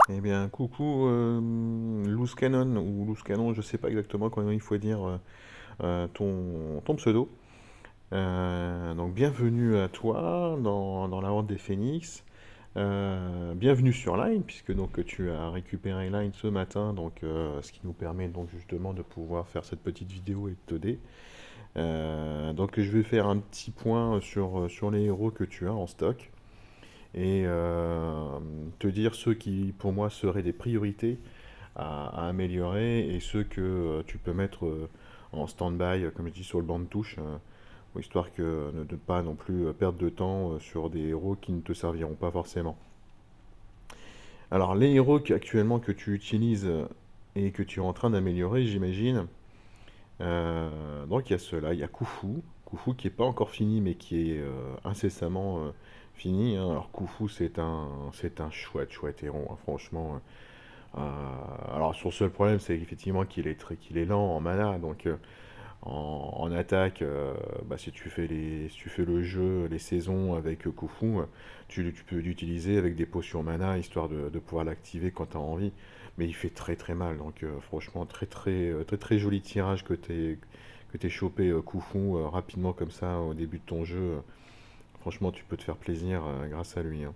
Eh bien, coucou Loose Cannon, ou Loose Cannon, je sais pas exactement comment il faut dire ton pseudo. Donc, bienvenue à toi dans la Horde des Phénix. Bienvenue sur Line, puisque donc tu as récupéré Line ce matin, donc ce qui nous permet donc justement de pouvoir faire cette petite vidéo et de t'aider. Donc, je vais faire un petit point sur les héros que tu as en stock et te dire ceux qui pour moi seraient des priorités à améliorer et ceux que tu peux mettre en stand-by, comme je dis, sur le banc de touche, histoire que de ne pas non plus perdre de temps sur des héros qui ne te serviront pas forcément. Alors, les héros actuellement que tu utilises et que tu es en train d'améliorer, j'imagine, donc il y a ceux-là, il y a Khufu, Khufu qui n'est pas encore fini mais qui est incessamment fini, hein. Alors Khufu c'est un chouette héros, hein, franchement. Alors son seul problème c'est effectivement qu'il est lent en mana, donc en attaque, bah, si tu fais le jeu, les saisons avec Khufu, tu peux l'utiliser avec des potions mana histoire de pouvoir l'activer quand tu as envie. Mais il fait très très mal, donc franchement très joli tirage que t'aies chopé Khufu rapidement comme ça au début de ton jeu. Franchement tu peux te faire plaisir grâce à lui, hein.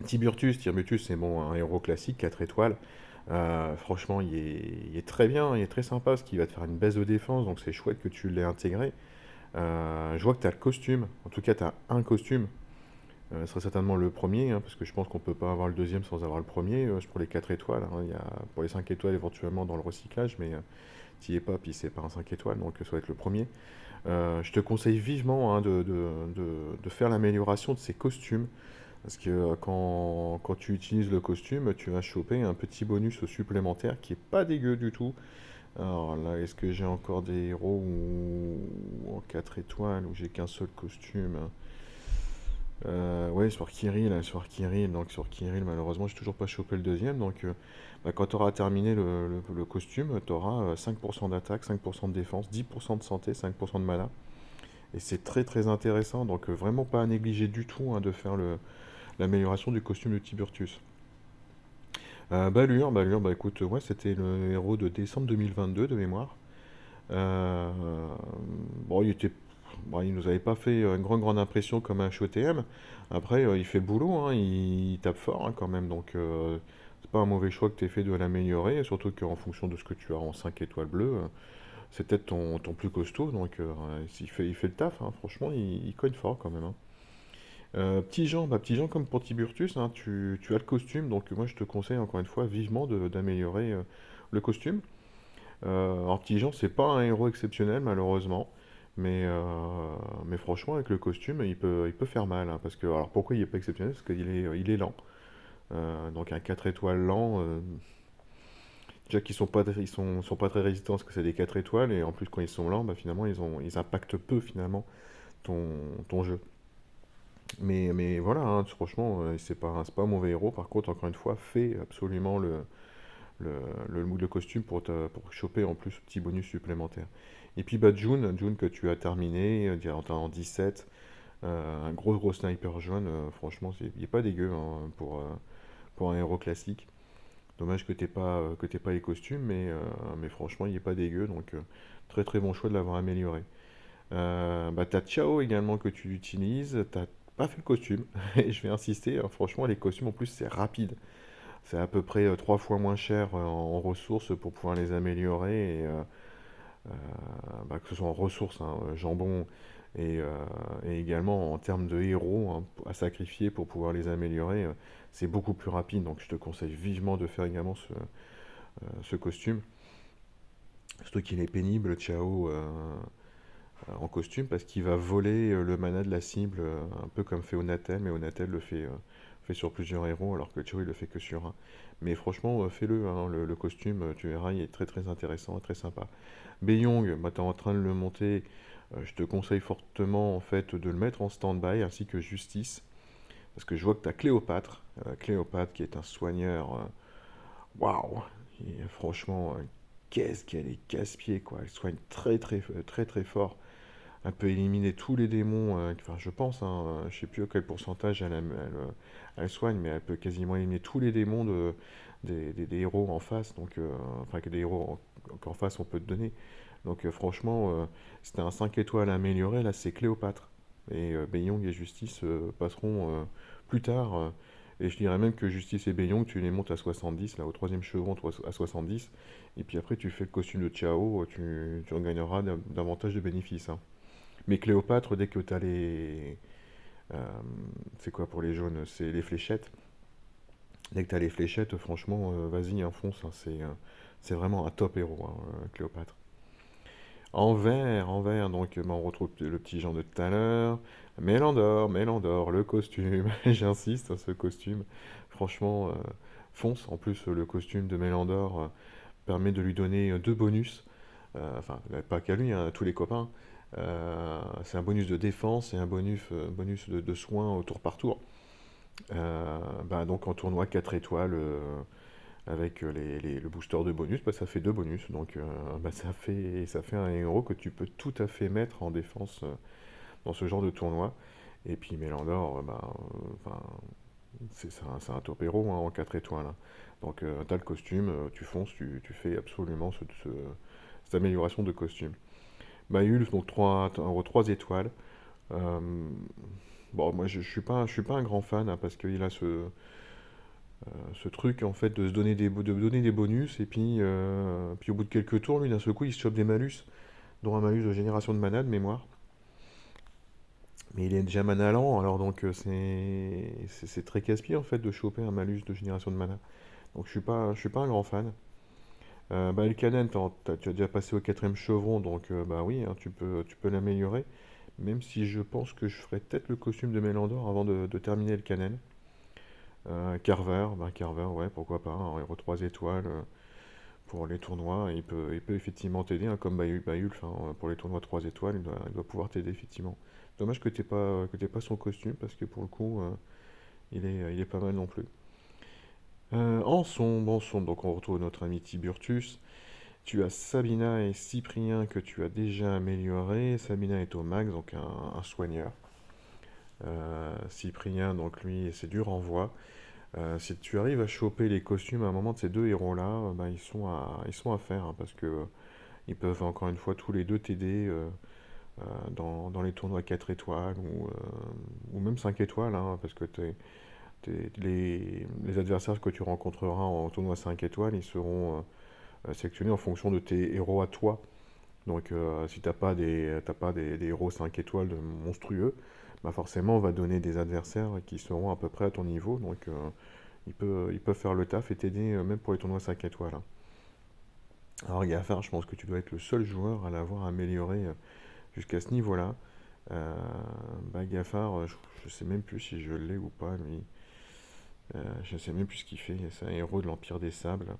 Tiburtus c'est bon, un héros classique, 4 étoiles. Franchement, il est très bien, il est très sympa parce qu'il va te faire une baisse de défense, donc c'est chouette que tu l'aies intégré. Je vois que tu as le costume, en tout cas tu as un costume. Ce serait certainement le premier, hein, parce que je pense qu'on peut pas avoir le deuxième sans avoir le premier. Pour les 4 étoiles, hein, il y a pour les 5 étoiles éventuellement dans le recyclage, mais t'y es pas, puis c'est pas un 5 étoiles, donc ça va être le premier. Je te conseille vivement, hein, de faire l'amélioration de ces costumes. Parce que quand tu utilises le costume, tu vas choper un petit bonus supplémentaire qui est pas dégueu du tout. Alors là, est-ce que j'ai encore des héros en 4 étoiles où j'ai qu'un seul costume? Ouais, sur Kirill, donc sur Kirill, malheureusement, j'ai toujours pas chopé le deuxième. Donc, bah, quand tu auras terminé le costume, tu auras 5% d'attaque, 5% de défense, 10% de santé, 5% de mana. Et c'est très très intéressant, donc vraiment pas à négliger du tout, hein, de faire l'amélioration du costume de Tiburtus. Balur, bah écoute, ouais, c'était le héros de décembre 2022 de mémoire. Euh, bon, bon, il nous avait pas fait une grande impression comme un HOTM. Après, il fait le boulot, hein, il tape fort, hein, quand même, donc c'est pas un mauvais choix que tu aies fait de l'améliorer, surtout qu'en fonction de ce que tu as en 5 étoiles bleues, c'est peut-être ton plus costaud, donc il fait le taf, hein, franchement, il cogne fort quand même, hein. Petit Jean comme pour Tiburtus, hein, tu as le costume, donc moi je te conseille encore une fois vivement d'améliorer le costume. Alors Petit Jean, c'est pas un héros exceptionnel malheureusement, mais franchement avec le costume, il peut faire mal, hein, parce que alors pourquoi il est pas exceptionnel? Parce il est lent. Donc un 4 étoiles lent, déjà qu'ils sont pas très résistants parce que c'est des 4 étoiles, et en plus quand ils sont lents, bah, finalement ils impactent peu finalement ton, ton jeu. Mais voilà, hein, franchement, c'est pas un mauvais héros. Par contre, encore une fois, fais absolument le, le costume pour choper en plus ce petit bonus supplémentaire. Et puis bah, June que tu as terminé, en 17, un gros sniper jaune, franchement, il est pas dégueu, hein, pour un héros classique. Dommage que t'aies pas les costumes, mais franchement, il est pas dégueu, donc très très bon choix de l'avoir amélioré. Bah, t'as Chao également que tu utilises, t'as pas fait le costume, et je vais insister, hein, franchement les costumes en plus c'est rapide, c'est à peu près 3 fois moins cher en ressources pour pouvoir les améliorer, euh, bah, que ce soit en ressources, hein, jambon, et également en termes de héros, hein, à sacrifier pour pouvoir les améliorer, c'est beaucoup plus rapide, donc je te conseille vivement de faire également ce costume, surtout qu'il est pénible, Chao, en costume, parce qu'il va voler le mana de la cible, un peu comme fait Onatel, mais Onatel fait sur plusieurs héros, alors que Chiro il le fait que sur un. Mais franchement, fais-le, hein, le costume, tu verras, il est très très intéressant et très sympa. Beiyong, bah, t'es en train de le monter, je te conseille fortement en fait de le mettre en stand-by, ainsi que Justice, parce que je vois que tu as Cléopâtre, Cléopâtre qui est un soigneur, waouh, franchement, qu'est-ce qu'elle est casse-pied, quoi, elle soigne très très fort. Elle peut éliminer tous les démons, enfin je pense, hein, je sais plus à quel pourcentage elle soigne, mais elle peut quasiment éliminer tous les démons des héros en face, donc, enfin que des héros qu'en face on peut te donner. Donc franchement, si t'as un 5 étoiles à améliorer, là c'est Cléopâtre. Et Beiyong et Justice passeront plus tard. Et je dirais même que Justice et Beiyong, tu les montes à 70, là au troisième chevron à 70. Et puis après tu fais le costume de Chao, tu en gagneras davantage de bénéfices, hein. Mais Cléopâtre, dès que tu as les. euh, c'est quoi pour les jaunes? C'est les fléchettes. Dès que tu as les fléchettes, franchement, vas-y, fonce, hein, c'est vraiment un top héros, hein, Cléopâtre. En vert, donc bah, on retrouve le petit Jean de tout à l'heure. Mélandor, le costume. J'insiste, hein, ce costume. Franchement, fonce. En plus, le costume de Mélandor permet de lui donner deux bonus. Enfin, pas qu'à lui, hein, à tous les copains. C'est un bonus de défense et un bonus de soins au tour par tour. Bah, donc en tournoi 4 étoiles avec le booster de bonus, bah, ça fait deux bonus. Donc bah, ça fait un héros que tu peux tout à fait mettre en défense dans ce genre de tournoi. Et puis Mélandor, bah, enfin, c'est un top héros, hein, en 4 étoiles, hein. Donc t'as le costume, tu fonces, tu fais absolument cette amélioration de costume. Mayulf, donc 3 étoiles. Euh, bon, moi je suis pas un grand fan, hein, parce qu'il a ce truc en fait de se donner de donner des bonus et puis au bout de quelques tours, lui d'un seul coup il se chope des malus, dont un malus de génération de mana de mémoire. Mais il est déjà mana lent, alors donc c'est très casse-pied en fait de choper un malus de génération de mana. Donc je suis pas un grand fan. Bah, le canon, tu as déjà passé au quatrième chevron, donc bah oui, hein, tu peux l'améliorer. Même si je pense que je ferai peut-être le costume de Mélandor avant de terminer le canon. Carver, ouais, pourquoi pas, un héros 3 étoiles pour les tournois. Il peut effectivement t'aider, hein, comme Bayulf, hein, pour les tournois 3 étoiles, il doit pouvoir t'aider effectivement. Dommage que t'aies pas son costume, parce que pour le coup, il est pas mal non plus. En sombre, donc on retrouve notre ami Tiburtus. Tu as Sabina et Cyprien que tu as déjà amélioré. Sabina est au max, donc un soigneur. Cyprien, donc lui, c'est du renvoi. Si tu arrives à choper les costumes à un moment de ces deux héros-là, bah, ils sont à faire, hein, parce que ils peuvent encore une fois tous les deux t'aider dans les tournois 4 étoiles ou même 5 étoiles, hein, parce que les adversaires que tu rencontreras en tournoi 5 étoiles, ils seront sélectionnés en fonction de tes héros à toi. Donc si t'as pas des héros 5 étoiles monstrueux, bah forcément on va donner des adversaires qui seront à peu près à ton niveau. Donc ils peuvent faire le taf et t'aider même pour les tournois 5 étoiles, hein. Alors Gafar, je pense que tu dois être le seul joueur à l'avoir amélioré jusqu'à ce niveau-là. Euh, Bah Gafar, je sais même plus si je l'ai ou pas lui. Je sais même plus ce qu'il fait. C'est un héros de l'Empire des Sables.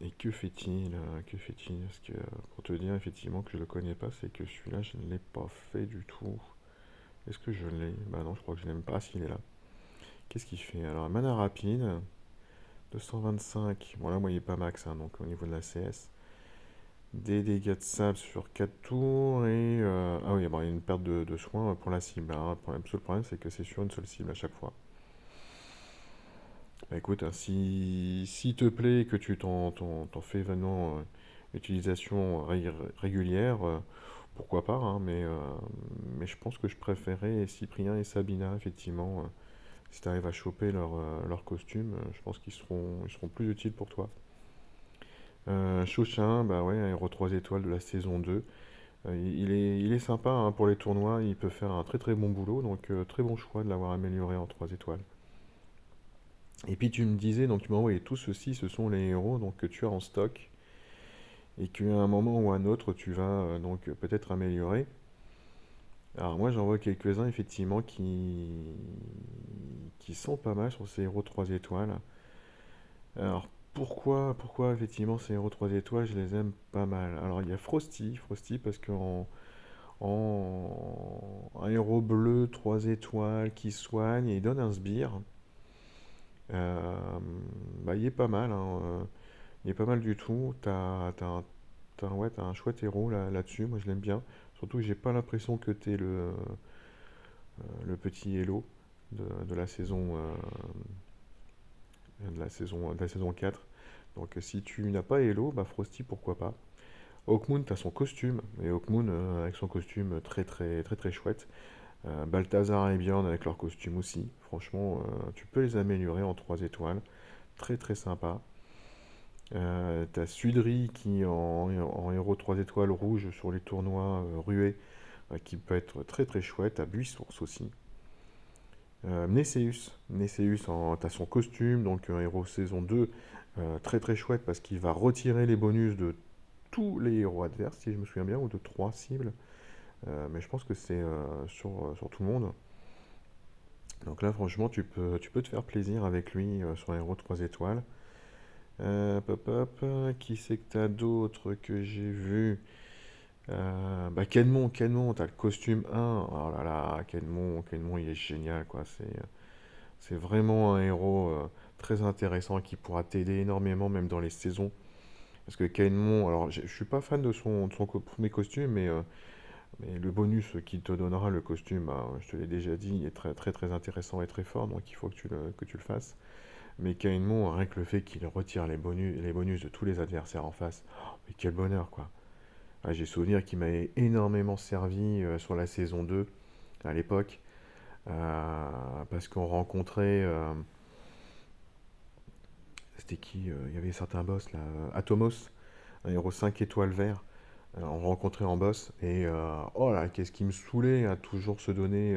Et que fait-il? Que fait-il? Parce que pour te dire effectivement que je le connais pas, c'est que celui-là je ne l'ai pas fait du tout. Est-ce que je l'ai? Bah non, je crois que je l'aime pas s'il est là. Qu'est-ce qu'il fait? Alors, mana rapide, 225. Bon là, moi il est pas max, hein, donc au niveau de la CS. Des dégâts de sable sur 4 tours ah oui, bon, il y a une perte de soins pour la cible, hein. Le seul problème, c'est que c'est sur une seule cible à chaque fois. Bah écoute, hein, si te plaît que tu t'en fais vraiment utilisation régulière, pourquoi pas, hein, mais je pense que je préférais Cyprien et Sabina, effectivement. Si tu arrives à choper leur costume, je pense qu'ils seront plus utiles pour toi. Chauchin, bah ouais, un héros 3 étoiles de la saison 2. Il est sympa, hein, pour les tournois, il peut faire un très très bon boulot, donc très bon choix de l'avoir amélioré en 3 étoiles. Et puis tu me disais, donc tu m'as envoyé tout ceci, ce sont les héros donc, que tu as en stock et qu'à un moment ou un autre tu vas donc peut-être améliorer. Alors moi j'en vois quelques-uns effectivement qui sont pas mal sur ces héros 3 étoiles. Alors pourquoi effectivement ces héros 3 étoiles je les aime pas mal? Alors il y a Frosty parce un héros bleu 3 étoiles qui soigne et il donne un sbire. Euh, Bah, il est pas mal, hein, il est pas mal du tout. Ouais, t'as un chouette héros là-dessus, moi je l'aime bien. Surtout que j'ai pas l'impression que t'es le petit Hello de la saison, de la saison 4. Donc si tu n'as pas Hello, bah Frosty, pourquoi pas. Hawkmoon, t'as son costume, et Hawkmoon avec son costume très très très très chouette. Balthazar et Bjorn avec leur costume aussi. Franchement, tu peux les améliorer en 3 étoiles. Très très sympa. T'as Sudri qui en héros 3 étoiles rouge sur les tournois rués, qui peut être très très chouette. T'as Buisource aussi. Neceus, t'as son costume, donc un héros saison 2, très très chouette parce qu'il va retirer les bonus de tous les héros adverses, si je me souviens bien, ou de 3 cibles. Mais je pense que c'est sur tout le monde. Donc là, franchement, tu peux te faire plaisir avec lui sur un héros 3 étoiles. Pop, hop, qui c'est que t'as d'autres que j'ai vu? Bah Kenmon, t'as le costume 1. Oh là là, Kenmon, il est génial, quoi. C'est vraiment un héros très intéressant qui pourra t'aider énormément, même dans les saisons. Parce que Kenmon, alors je suis pas fan de son premier costume, mais le bonus qu'il te donnera, le costume, bah, je te l'ai déjà dit, il est très très très intéressant et très fort, donc il faut que tu le fasses. Mais Kenmon, rien que le fait qu'il retire les bonus de tous les adversaires en face, oh, mais quel bonheur quoi. Ah, j'ai souvenir qu'il m'avait énormément servi sur la saison 2 à l'époque, parce qu'on rencontrait, c'était qui il y avait certains boss là, Atomos, un héros 5 étoiles vert, on rencontrait en boss, et oh là, qu'est-ce qui me saoulait à toujours se donner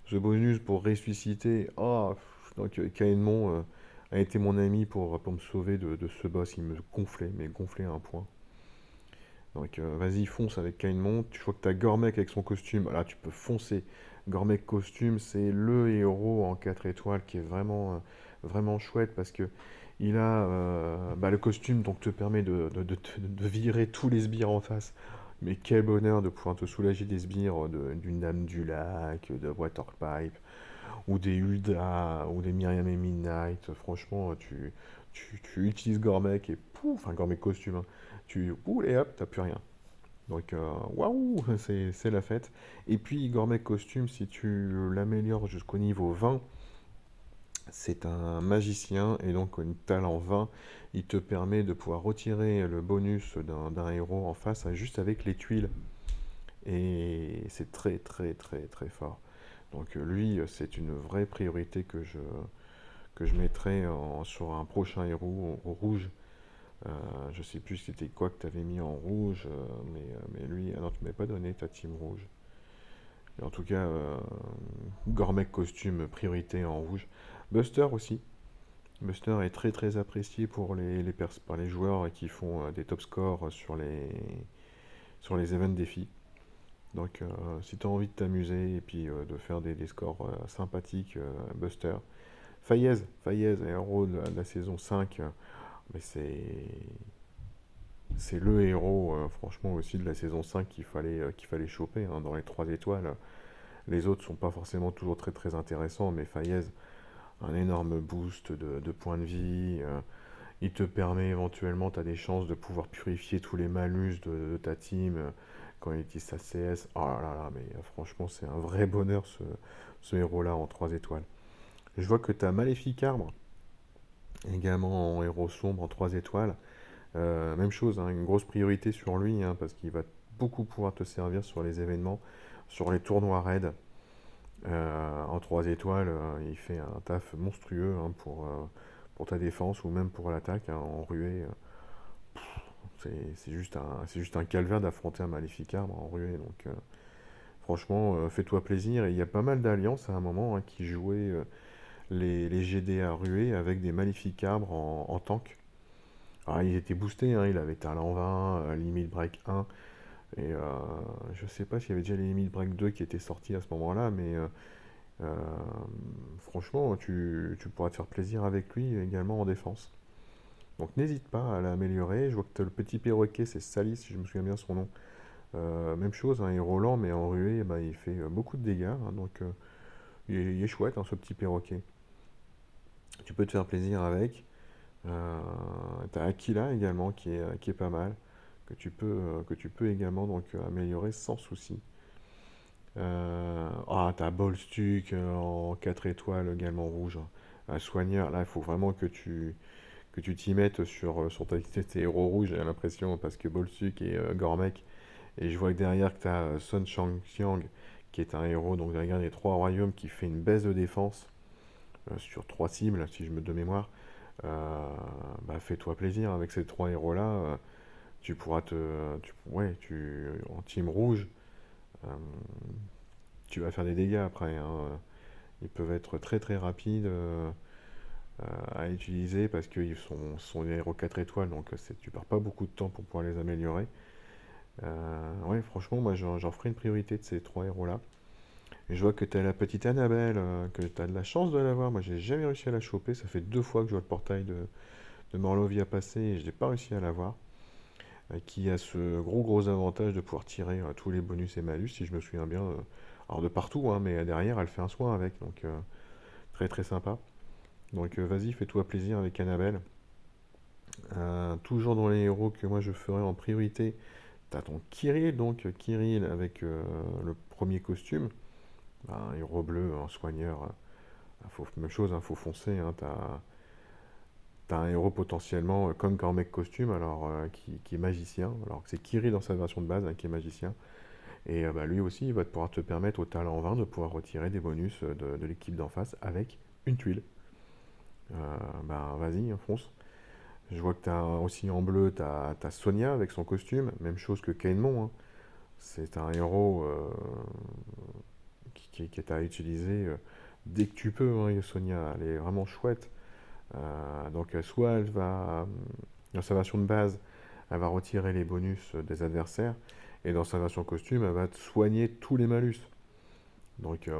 ce bonus pour ressusciter. Oh, donc Kaenmon a été mon ami pour me sauver de ce boss, il me gonflait, mais gonflait à un point. Donc vas-y, fonce avec Kaenmon. Tu vois que t'as Gormek avec son costume. Là, tu peux foncer. Gormek costume, c'est le héros en 4 étoiles qui est vraiment, vraiment chouette parce que il a bah, le costume donc te permet de virer tous les sbires en face. Mais quel bonheur de pouvoir te soulager des sbires d'une Dame du Lac, de Waterpipe, ou des Hulda, ou des Miriam et Midnight. Franchement, tu utilises Gormek et pouf, enfin Gormek costume, hein. Ouh, et hop, t'as plus rien. Donc, waouh, c'est la fête. Et puis, Gourmet Costume, si tu l'améliores jusqu'au niveau 20, c'est un magicien, et donc une talent 20, il te permet de pouvoir retirer le bonus d'un héros en face juste avec les tuiles. Et c'est très, très, très, très fort. Donc, lui, c'est une vraie priorité que je mettrai sur un prochain héros au rouge. Je sais plus c'était quoi que tu avais mis en rouge, mais lui, ah non, tu m'avais pas donné ta team rouge. Et en tout cas, Gormek costume priorité en rouge. Buster aussi. Buster est très très apprécié par les joueurs qui font des top scores sur les events défis. Donc si tu as envie de t'amuser et puis de faire des scores sympathiques, Buster. Fayez, héros de la saison 5, mais c'est le héros, franchement, aussi de la saison 5 qu'il fallait choper hein, dans les 3 étoiles. Les autres sont pas forcément toujours très très intéressants, mais Fayez, un énorme boost de points de vie. Il te permet éventuellement, tu as des chances de pouvoir purifier tous les malus de ta team quand il utilise sa CS. Oh là là, là, mais franchement, c'est un vrai bonheur ce héros-là en 3 étoiles. Je vois que tu as Maléfique Arbre, également en héros sombre en 3 étoiles. Même chose, hein, une grosse priorité sur lui, hein, parce qu'il va beaucoup pouvoir te servir sur les événements, sur les tournois raids. En 3 étoiles, il fait un taf monstrueux hein, pour ta défense ou même pour l'attaque hein, en ruée. C'est juste un calvaire d'affronter un Maléfique Arbre en ruée. Donc, franchement, fais-toi plaisir. Et il y a pas mal d'alliances à un moment hein, qui jouaient les GD à ruée avec des Maléfiques Arbres en tank. Alors, il était boosté, hein, il avait talent 20, limit break 1, et je sais pas s'il y avait déjà les limit break 2 qui étaient sortis à ce moment-là, mais euh, franchement, tu pourras te faire plaisir avec lui également en défense. Donc n'hésite pas à l'améliorer. Je vois que tu as le petit perroquet, c'est Salis, si je me souviens bien son nom. Même chose, hein, il est Roland, mais en ruée, bah, il fait beaucoup de dégâts, hein, donc il est chouette, hein, ce petit perroquet. Tu peux te faire plaisir avec. T'as Aquila également qui est pas mal que tu peux également donc améliorer sans souci. T'as Bolstuck en 4 étoiles également rouge. Un soigneur, là il faut vraiment que tu t'y mettes sur tes héros rouges, j'ai l'impression, parce que Bolstuck et Gormek. Et je vois que derrière que tu as Sun Xiang, qui est un héros donc derrière les trois royaumes, qui fait une baisse de défense sur trois cibles, si je me de mémoire. Fais-toi plaisir avec ces trois héros-là. Tu pourras en team rouge, euh, tu vas faire des dégâts après, hein. Ils peuvent être très très rapides à utiliser parce qu'ils sont des héros 4 étoiles, donc tu perds pas beaucoup de temps pour pouvoir les améliorer. Ouais, franchement, moi j'en ferai une priorité de ces trois héros-là. Et je vois que tu as la petite Annabelle, que tu as de la chance de l'avoir. Moi, j'ai jamais réussi à la choper. Ça fait 2 fois que je vois le portail de Morlovia passer et je n'ai pas réussi à l'avoir. Qui a ce gros avantage de pouvoir tirer tous les bonus et malus, si je me souviens bien. Alors de partout, hein, mais derrière, elle fait un soin avec. Donc très très sympa. Donc vas-y, fais-toi plaisir avec Annabelle. Toujours dans les héros que moi je ferai en priorité, t'as ton Kirill, donc Kirill avec le premier costume. Un héros bleu, un soigneur. Même chose, faut foncer. Hein, t'as un héros potentiellement comme Cormec costume, alors qui est magicien. Alors que c'est Kirill dans sa version de base, hein, qui est magicien. Et lui aussi, il va pouvoir te permettre au talent 20 de pouvoir retirer des bonus de l'équipe d'en face avec une tuile. Vas-y, hein, fonce. Je vois que tu as aussi en bleu, tu as Sonia avec son costume, même chose que Kainmon, hein. C'est un héros qui est à utiliser dès que tu peux, hein, Sonia. Elle est vraiment chouette. Donc soit elle va, dans sa version de base, elle va retirer les bonus des adversaires, et dans sa version costume, elle va te soigner tous les malus. Donc,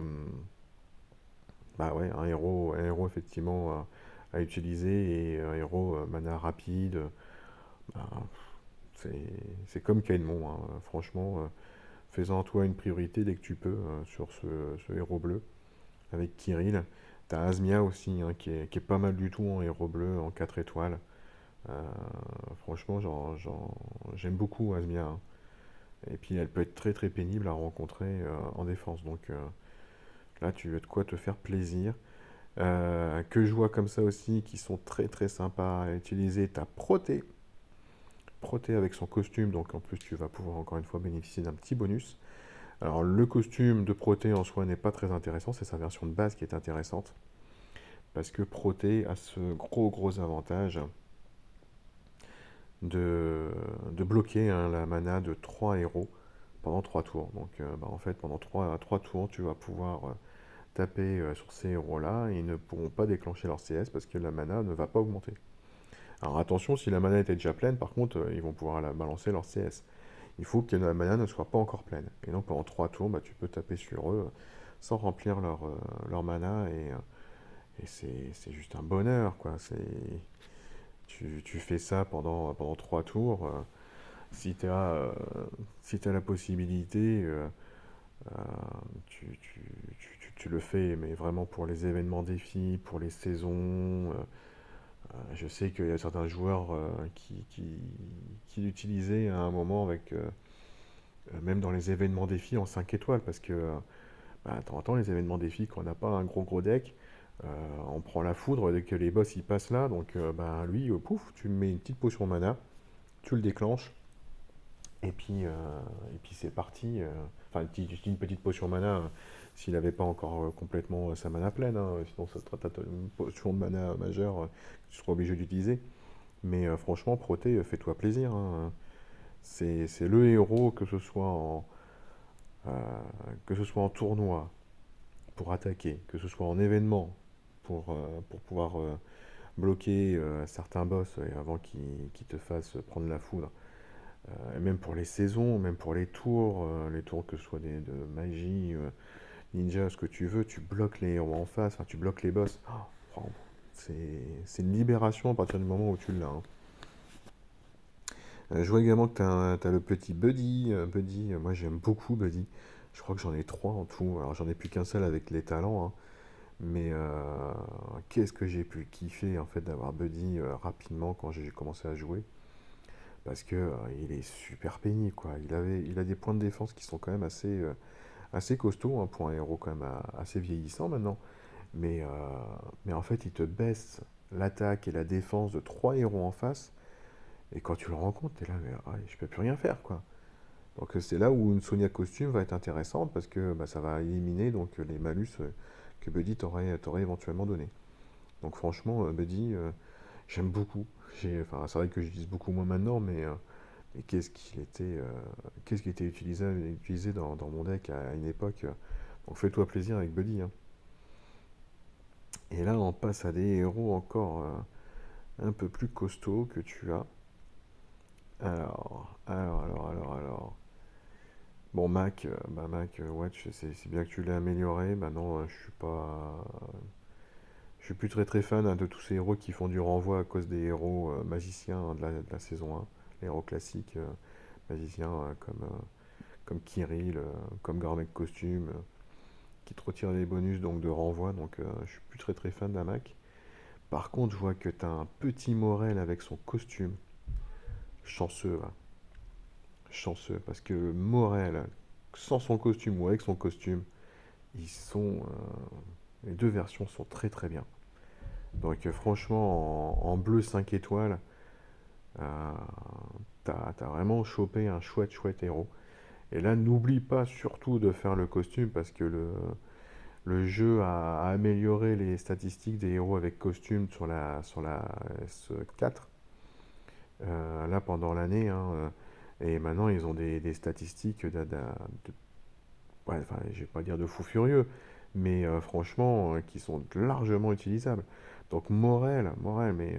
ouais, un héros effectivement à utiliser, et un héros mana rapide. Bah, c'est comme Kainmon, hein. Franchement, fais-en toi une priorité dès que tu peux sur ce héros bleu avec Kirill. T'as Asmia aussi, hein, qui est pas mal du tout en héros bleu, en 4 étoiles. Euh, Franchement, j'aime beaucoup Asmia, hein. Et puis elle peut être très très pénible à rencontrer en défense. Donc là, tu as de quoi te faire plaisir. Que je vois comme ça aussi, qui sont très très sympas à utiliser. T'as Proté. Proté avec son costume, donc en plus tu vas pouvoir encore une fois bénéficier d'un petit bonus. Alors le costume de Proté en soi n'est pas très intéressant, c'est sa version de base qui est intéressante. Parce que Proté a ce gros avantage de bloquer, hein, la mana de 3 héros pendant 3 tours. Donc en fait pendant 3 tours tu vas pouvoir taper sur ces héros-là et ils ne pourront pas déclencher leur CS parce que la mana ne va pas augmenter. Alors attention, si la mana était déjà pleine, par contre, ils vont pouvoir balancer leur CS. Il faut que la mana ne soit pas encore pleine. Et donc pendant 3 tours, tu peux taper sur eux sans remplir leur mana et c'est juste un bonheur, quoi. Tu fais ça pendant 3 tours. Si tu as, si t'as la possibilité, euh, tu le fais, mais vraiment pour les événements défis, pour les saisons. Je sais qu'il y a certains joueurs qui l'utilisaient à un moment avec, même dans les événements défis en 5 étoiles, parce que de temps en temps, les événements défis, quand on n'a pas un gros deck, euh, on prend la foudre dès que les boss ils passent là, donc lui, pouf, tu mets une petite potion mana, tu le déclenches, et puis c'est parti. Enfin, une petite potion mana, s'il n'avait pas encore complètement sa mana pleine, hein, sinon ça sera une potion de mana majeure que tu seras obligé d'utiliser. Mais franchement, Proté, fais-toi plaisir, hein. C'est le héros, euh, que ce soit en tournoi pour attaquer, que ce soit en événement pour pouvoir bloquer certains boss avant qu'ils te fassent prendre la foudre. Et même pour les saisons, même pour les tours que ce soit de magie, ninja, ce que tu veux, tu bloques les héros en face, enfin, tu bloques les boss. Oh, c'est une libération à partir du moment où tu l'as, hein. Je vois également que tu as le petit Buddy. Buddy, moi j'aime beaucoup Buddy. Je crois que j'en ai trois en tout. Alors j'en ai plus qu'un seul avec les talents, hein. Mais qu'est-ce que j'ai pu kiffer en fait d'avoir Buddy rapidement quand j'ai commencé à jouer. parce que il est super pénible, quoi. Il a des points de défense qui sont quand même assez costauds, hein, pour un héros quand même assez vieillissant maintenant. Mais, euh, mais en fait, il te baisse l'attaque et la défense de trois héros en face. Et quand tu le rends compte, t'es là, mais je peux plus rien faire, quoi. Donc c'est là où une Sonia costume va être intéressante parce que bah, ça va éliminer donc les malus que Buddy t'aurait éventuellement donné. Donc franchement, Buddy, j'aime beaucoup. Enfin, c'est vrai que j'utilise beaucoup moins maintenant, mais qu'est-ce qui était utilisé dans mon deck à une époque. Donc fais-toi plaisir avec Buddy, hein. Et là, on passe à des héros encore un peu plus costauds que tu as. Alors. Bon, ouais, c'est bien que tu l'aies amélioré. Maintenant, je suis plus très fan, hein, de tous ces héros qui font du renvoi à cause des héros magiciens, hein, de la saison 1. Les héros classiques magiciens comme Kirill, comme Garmek Costume, qui te retirent les bonus donc de renvoi. Donc, je suis plus très fan d'Amac. Par contre, je vois que tu as un petit Morel avec son costume. Chanceux, va. Chanceux, parce que Morel, sans son costume ou avec son costume, les deux versions sont très bien. Donc franchement, en bleu 5 étoiles, euh, t'as vraiment chopé un chouette héros. Et là, n'oublie pas surtout de faire le costume parce que le jeu a amélioré les statistiques des héros avec costume sur la S4. Là, pendant l'année, hein, et maintenant, ils ont des statistiques ouais, enfin, je vais pas dire de fou furieux, mais franchement, qui sont largement utilisables. Donc Morel, mais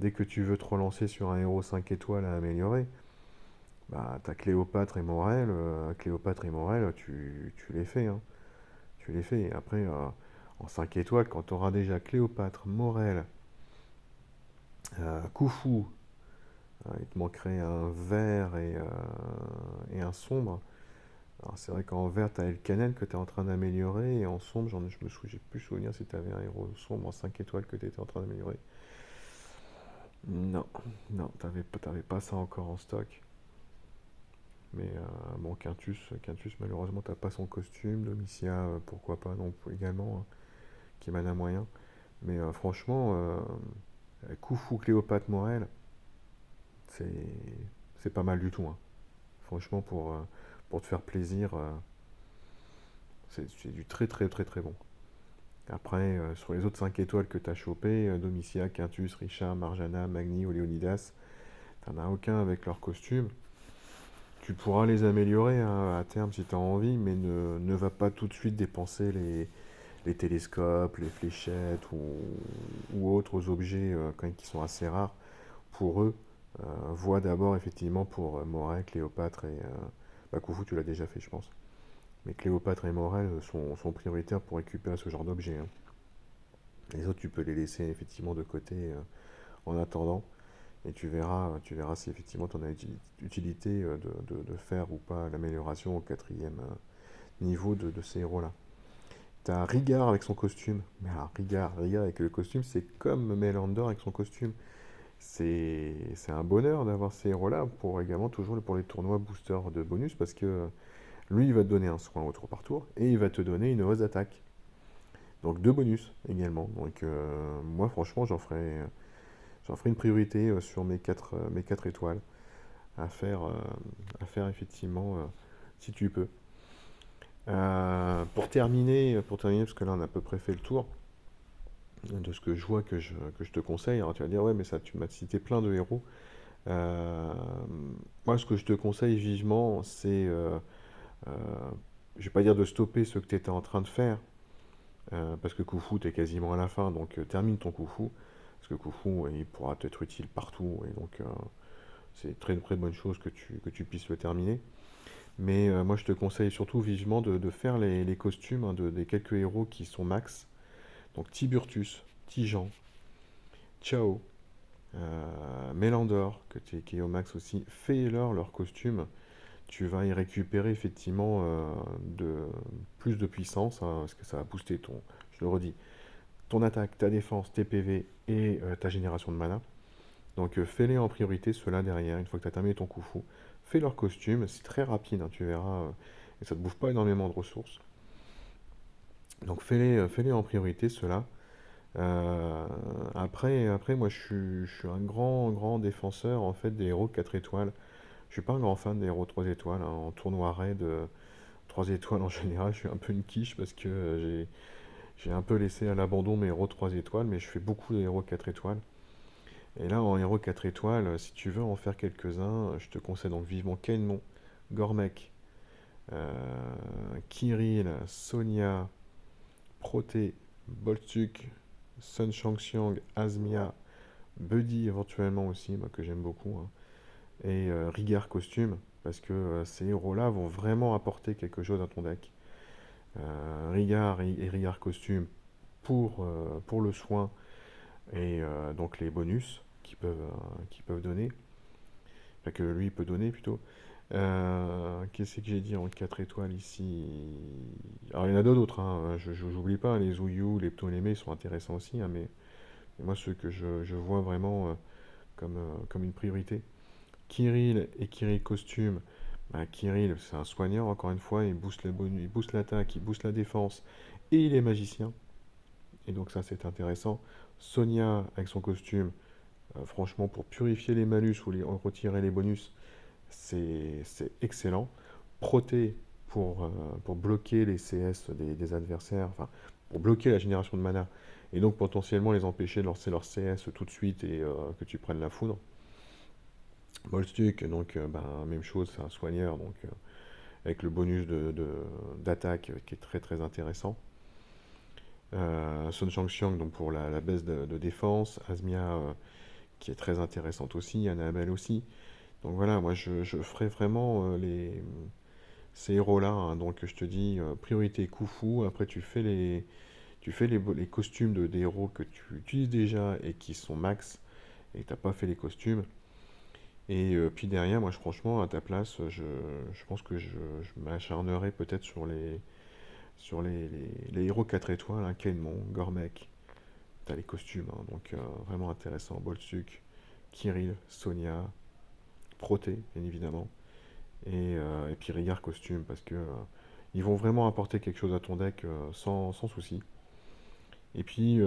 dès que tu veux te relancer sur un héros 5 étoiles à améliorer, bah t'as Cléopâtre et Morel, tu les fais, hein. Tu les fais. Et après, en 5 étoiles, quand tu auras déjà Cléopâtre, Morel, Khufu, il te manquerait un vert et un sombre. Alors c'est vrai qu'en vert, tu as Elkanen que tu es en train d'améliorer, et en sombre, j'ai plus souvenir si tu avais un héros sombre en 5 étoiles que tu étais en train d'améliorer. Non, non, t'avais pas ça encore en stock. Mais bon, Quintus malheureusement, t'as pas son costume. Domitia, pourquoi pas non plus également, hein, qui mène à moyen. Mais franchement, Khufu, Cléopâtre, Morel, c'est c'est pas mal du tout, hein. Franchement, pour te faire plaisir, c'est du très bon. Après, sur les autres 5 étoiles que tu as chopé, Domitia, Quintus, Richard, Marjana, Magni ou Léonidas, t'en as aucun avec leur costume. Tu pourras les améliorer, hein, à terme si tu as envie, mais ne va pas tout de suite dépenser les télescopes, les fléchettes ou autres objets qui sont assez rares pour eux. Vois d'abord effectivement pour Morel, Cléopâtre et Khufu, tu l'as déjà fait, je pense. Mais Cléopâtre et Morel sont prioritaires pour récupérer ce genre d'objets, hein. Les autres, tu peux les laisser effectivement de côté en attendant. Et tu verras si effectivement tu en as utilité de faire ou pas l'amélioration au quatrième niveau de ces héros-là. T'as Rigard avec son costume. Mais alors, Rigard avec le costume, c'est comme Melander avec son costume. C'est un bonheur d'avoir ces héros-là pour également toujours pour les tournois booster de bonus parce que lui, il va te donner un soin au tour par tour et il va te donner une hausse d'attaque. Donc deux bonus également. Donc moi, franchement, j'en ferai une priorité sur mes quatre étoiles à faire, euh, à faire effectivement si tu peux. Pour terminer, parce que là on a à peu près fait le tour de ce que je vois que je te conseille. Alors tu vas dire, ouais, mais ça, tu m'as cité plein de héros. Euh, Moi, ce que je te conseille vivement, c'est, euh, je vais pas dire de stopper ce que tu étais en train de faire, parce que Khufu, tu es quasiment à la fin, donc termine ton Khufu, parce que Khufu, ouais, il pourra être utile partout, et donc c'est une très bonne chose que tu puisses le terminer. Mais moi, je te conseille surtout vivement de faire les costumes, hein, des quelques héros qui sont max. Donc Tiburtus, Tijan, Chao, Mélandor, qui est au max aussi. Fais-leur costume. Tu vas y récupérer effectivement plus de puissance, hein, parce que ça va booster je le redis, ton attaque, ta défense, tes PV et ta génération de mana. Donc fais-les en priorité, ceux-là derrière, une fois que tu as terminé ton Khufu. Fais leur costume, c'est très rapide, hein, tu verras, et ça ne te bouffe pas énormément de ressources. Donc fais-les en priorité, ceux-là. Après, moi je suis un grand défenseur en fait des héros 4 étoiles. Je suis pas un grand fan des héros 3 étoiles, hein. En tournoi raid, 3 étoiles en général, je suis un peu une quiche parce que j'ai un peu laissé à l'abandon mes héros 3 étoiles, mais je fais beaucoup de héros 4 étoiles. Et là, en héros 4 étoiles, si tu veux en faire quelques-uns, je te conseille donc vivement Kenmon, Gormek, euh, Kirill, Sonia, Proté, Boltuk, Sun Shangxiang, Asmia, Buddy éventuellement aussi, moi, que j'aime beaucoup, hein, et Rigar Costume, parce que ces héros-là vont vraiment apporter quelque chose à ton deck. Rigar et Rigar Costume pour le soin et donc les bonus qu'ils peuvent donner, enfin que lui peut donner plutôt. Qu'est-ce que j'ai dit en 4 étoiles ici? Alors il y en a d'autres, hein, j'oublie pas, les Zouyou, les Ptolémées sont intéressants aussi, hein, mais moi ceux que je vois vraiment comme une priorité. Kirill et Kirill Costume. Bah, Kirill, c'est un soigneur, encore une fois, il booste l'attaque, il booste la défense, et il est magicien. Et donc ça c'est intéressant. Sonia avec son costume, franchement pour purifier les malus ou retirer les bonus, c'est excellent. Proté pour bloquer les CS des adversaires, enfin pour bloquer la génération de mana, et donc potentiellement les empêcher de lancer leur CS tout de suite et que tu prennes la foudre. Molstuck, donc ben, même chose, c'est un soigneur, donc avec le bonus d'attaque qui est très intéressant. Sun Shangxiang donc pour la baisse de défense, Asmia qui est très intéressante aussi, Annabelle aussi. Donc voilà, moi je ferai vraiment ces héros-là, hein. Donc je te dis, priorité Khufu, après tu fais les costumes des héros que tu utilises déjà et qui sont max, et t'as pas fait les costumes. Et puis derrière, moi franchement, à ta place, je pense que je m'acharnerai peut-être sur les héros 4 étoiles, hein, Kenmon, Gormek, t'as les costumes, hein, donc vraiment intéressant. Boltsuk, Kirill, Sonia, Proté, bien évidemment. Et puis Rigard costume, parce que ils vont vraiment apporter quelque chose à ton deck sans souci. Et puis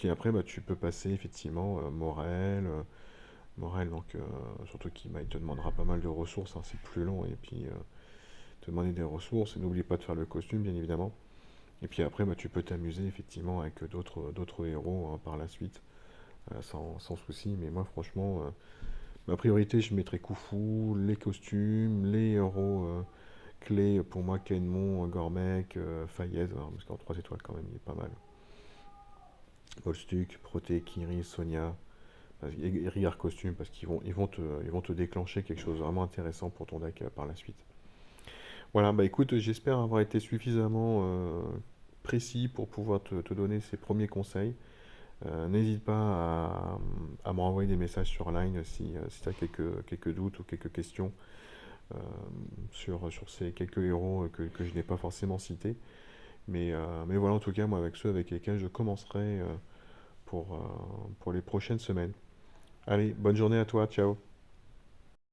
après, bah, tu peux passer effectivement Morel, donc surtout qu'il bah, il te demandera pas mal de ressources, hein, c'est plus long, et puis te demander des ressources, et n'oublie pas de faire le costume, bien évidemment. Et puis après, bah, tu peux t'amuser effectivement avec d'autres héros, hein, par la suite, sans souci. Mais moi, franchement, ma priorité, je mettrais Khufu, les costumes, les héros clés pour moi, Kenmon, Gormek, Fayez, alors, parce qu'en 3 étoiles quand même, il est pas mal. Volstuk, Proté, Kiri, Sonia, et Riyar costume, parce qu'ils vont te déclencher quelque chose de vraiment intéressant pour ton deck par la suite. Voilà, bah écoute, j'espère avoir été suffisamment précis pour pouvoir te donner ces premiers conseils. N'hésite pas à m'envoyer des messages sur Line si tu as quelques doutes ou quelques questions euh, sur ces quelques héros que je n'ai pas forcément cités. Mais voilà, en tout cas, moi, avec ceux avec lesquels je commencerai pour les prochaines semaines. Allez, bonne journée à toi, ciao.